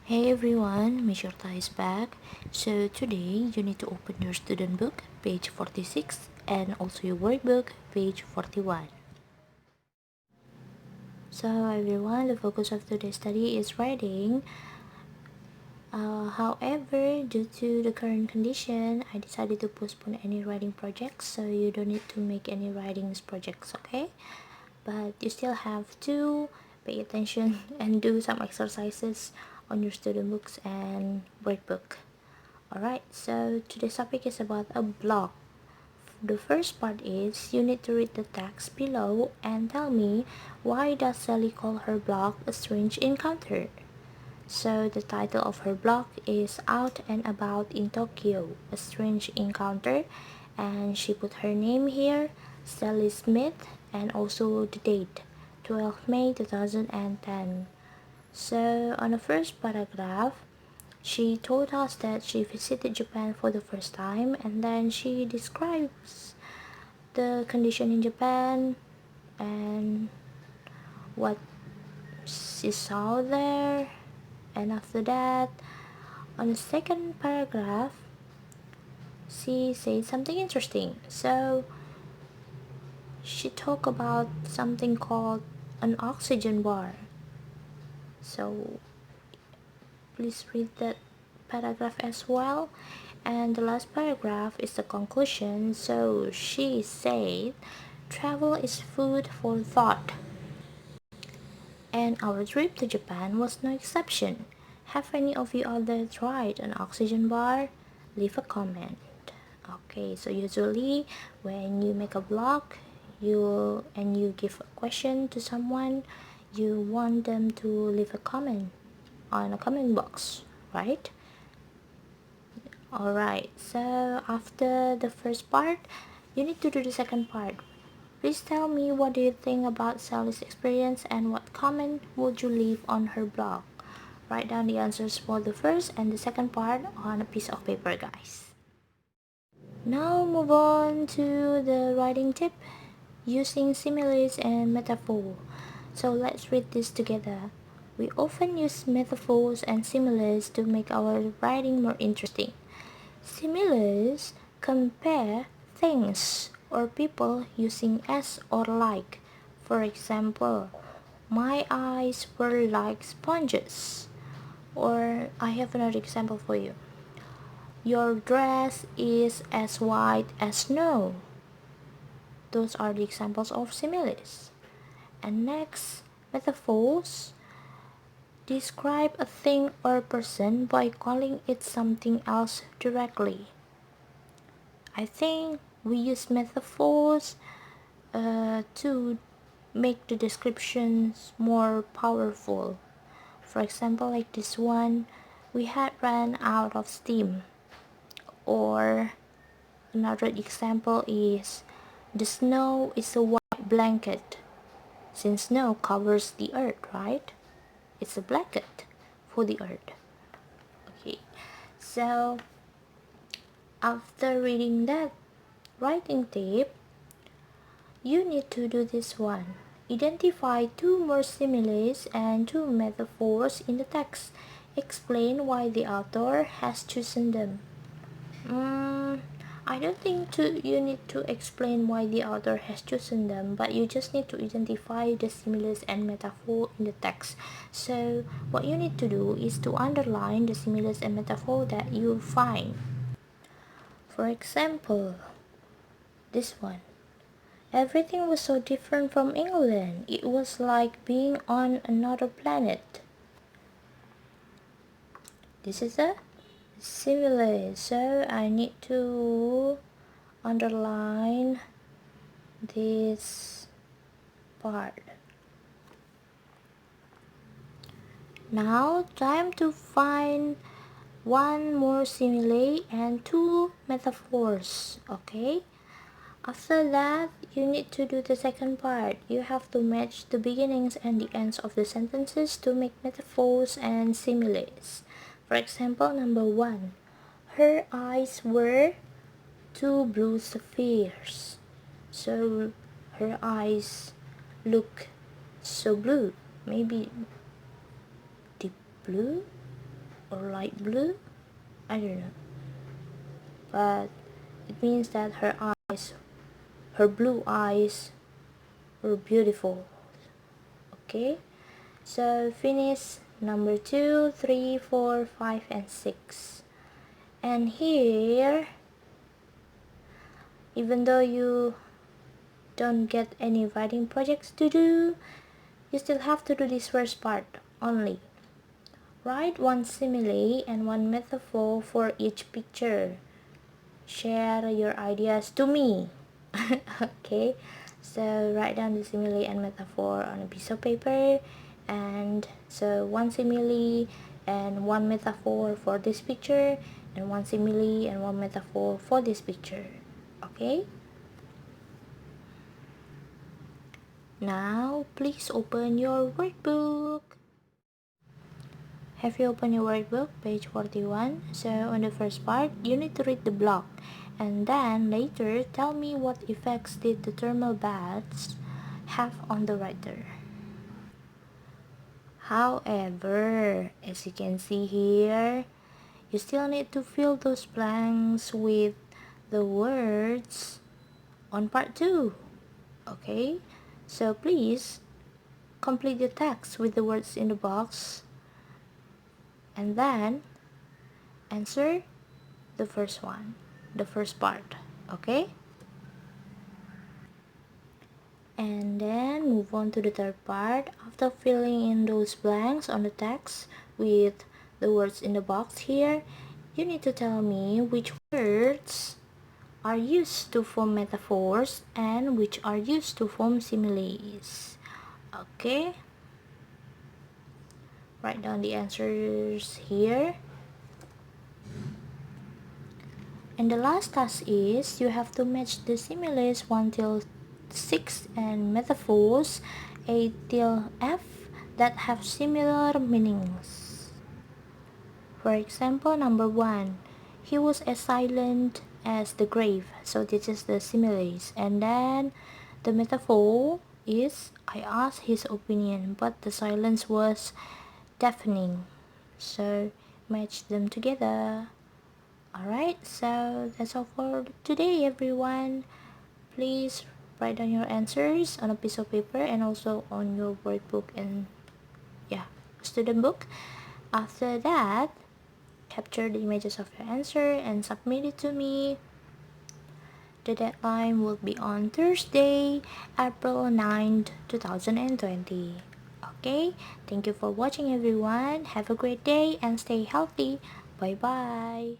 Hey everyone, Miss Shorta is back. So today you need to open your student book, page 46, and also your workbook, page 41. So everyone, the focus of today's study is writing. However, due to the current condition, I decided to postpone any writing projects, so you don't need to make any writings projects, okay? But you still have to pay attention and do some exercises on your student books and workbook. Alright, so today's topic is about a blog. The first part is you need to read the text below and tell me why does Sally call her blog a strange encounter. So the title of her blog is Out and About in Tokyo, a strange encounter, and she put her name here, Sally Smith, and also the date, 12 May 2010. So on the first paragraph, she told us that she visited Japan for the first time, and then she describes the condition in Japan and what she saw there. And after that, on the second paragraph, she said something interesting. So she talked about something called an oxygen bar. So please read that paragraph as well. And the last paragraph is the conclusion. So she said, travel is food for thought. And our trip to Japan was no exception. Have any of you out there tried an oxygen bar? Leave a comment. Okay, so usually when you make a blog, you give a question to someone, you want them to leave a comment on a comment box, right? Alright, so after the first part, you need to do the second part. Please tell me what do you think about Sally's experience and what comment would you leave on her blog. Write down the answers for the first and the second part on a piece of paper, guys. Now move on to the writing tip using similes and metaphor. So let's read this together. We often use metaphors and similes to make our writing more interesting. Similes compare things or people using as or like. For example, my eyes were like sponges. Or I have another example for you. Your dress is as white as snow. Those are the examples of similes. And next, metaphors describe a thing or person by calling it something else directly. I think we use metaphors to make the descriptions more powerful. For example, like this one, we had ran out of steam. Or another example is the snow is a white blanket. Since snow covers the earth, right? It's a blanket for the earth. Okay, so after reading that writing tip, you need to do this one. Identify two more similes and two metaphors in the text. Explain why the author has chosen them. I don't think you need to explain why the author has chosen them, but you just need to identify the similes and metaphor in the text. So what you need to do is to underline the similes and metaphor that you find. For example, this one. Everything was so different from England. It was like being on another planet. This is a simile, so I need to underline this part. Now time to find one more simile and two metaphors, okay? After that, you need to do the second part. You have to match the beginnings and the ends of the sentences to make metaphors and similes. For example, number 1. Her eyes were two blue spheres. So her eyes look so blue. Maybe deep blue? or light blue, I don't know, but it means that her blue eyes were beautiful. Okay, so finish number 2, 3, 4, 5, and 6. And here, even though you don't get any writing projects to do, you still have to do this first part only. Write one simile and one metaphor for each picture. Share your ideas to me. Okay, so write down the simile and metaphor on a piece of paper, and so one simile and one metaphor for this picture, and one simile and one metaphor for this picture. Okay, now please open your workbook. Have you opened your workbook, page 41? So on the first part, you need to read the block, and then later tell me what effects did the thermal baths have on the writer. However, as you can see here, you still need to fill those blanks with the words on part 2. Okay, so please complete the text with the words in the box, and then answer the first one, the first part. Okay, and then move on to the third part. After filling in those blanks on the text with the words in the box here, you need to tell me which words are used to form metaphors and which are used to form similes. Okay, write down the answers here. And the last task is you have to match the similes 1 till 6 and metaphors 8 till F that have similar meanings. For example, number 1, he was as silent as the grave. So this is the similes. And then the metaphor is I asked his opinion, but the silence was deafening. So match them together. Alright, so that's all for today, everyone. Please write down your answers on a piece of paper and also on your workbook and student book. After that, capture the images of your answer and submit it to me. The deadline will be on Thursday, April 9th, 2020. Okay, thank you for watching, everyone. Have a great day and stay healthy. Bye bye.